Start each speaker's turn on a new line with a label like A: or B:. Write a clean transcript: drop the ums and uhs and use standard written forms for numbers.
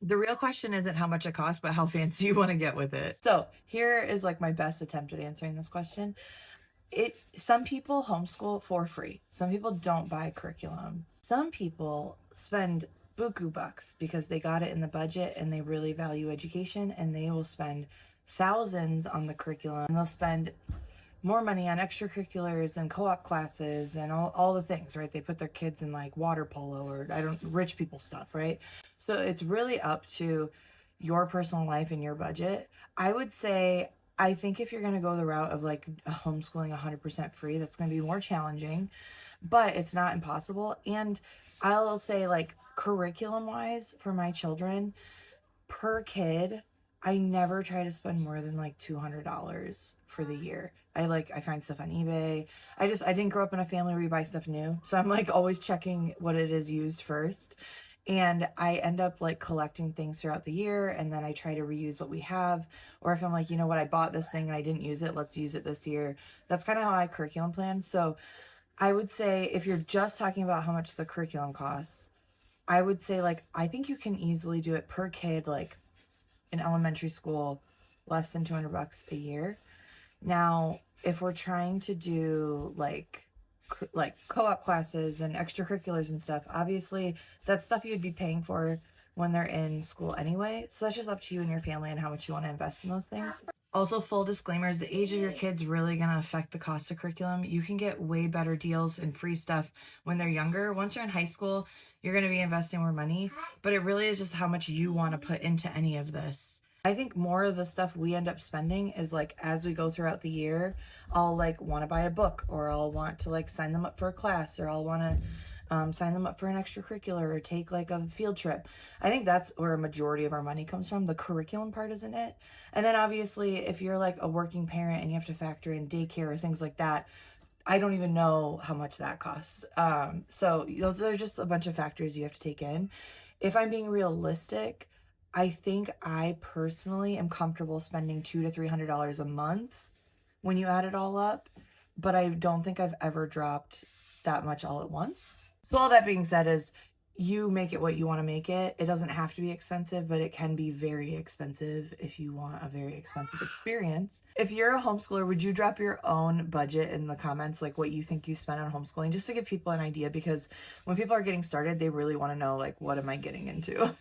A: The real question isn't how much it costs, but how fancy you want to get with it. So here is like my best attempt at answering this question. Some people homeschool for free. Some people don't buy curriculum. Some people spend buku bucks because they got it in the budget and they really value education, and they will spend thousands on the curriculum, and they'll spend more money on extracurriculars and co-op classes and all the things, right? They put their kids in like water polo or rich people stuff, right? So it's really up to your personal life and your budget. I would say, I think if you're going to go the route of like homeschooling 100% free, that's going to be more challenging, but it's not impossible. And I'll say, like, curriculum wise for my children, per kid, I never try to spend more than like $200 for the year. I find stuff on eBay. I didn't grow up in a family where you buy stuff new. So I'm like always checking what it is used first. And I end up like collecting things throughout the year, and then I try to reuse what we have. Or if I'm like, you know what, I bought this thing and I didn't use it, let's use it this year. That's kind of how I curriculum plan. So I would say if you're just talking about how much the curriculum costs, I would say, like, I think you can easily do it per kid, like in elementary school, less than 200 bucks a year. Now, if we're trying to do like co-op classes and extracurriculars and stuff, obviously that's stuff you'd be paying for when they're in school anyway. So that's just up to you and your family and how much you want to invest in those things. Also, full disclaimers, the age of your kid's really going to affect the cost of curriculum. You can get way better deals and free stuff when they're younger. Once you're in high school, you're going to be investing more money, but it really is just how much you want to put into any of this. I think more of the stuff we end up spending is like as we go throughout the year, I'll like want to buy a book, or I'll want to like sign them up for a class, or I'll want to sign them up for an extracurricular or take like a field trip. I think that's where a majority of our money comes from. The curriculum part isn't it. And then obviously if you're like a working parent and you have to factor in daycare or things like that, I don't even know how much that costs. So those are just a bunch of factors you have to take in. If I'm being realistic, I think I personally am comfortable spending $200 to $300 a month when you add it all up, but I don't think I've ever dropped that much all at once. So all that being said is, you make it what you want to make it. It doesn't have to be expensive, but it can be very expensive if you want a very expensive experience. If you're a homeschooler, would you drop your own budget in the comments, like what you think you spend on homeschooling, just to give people an idea? Because when people are getting started, they really want to know, like, what am I getting into?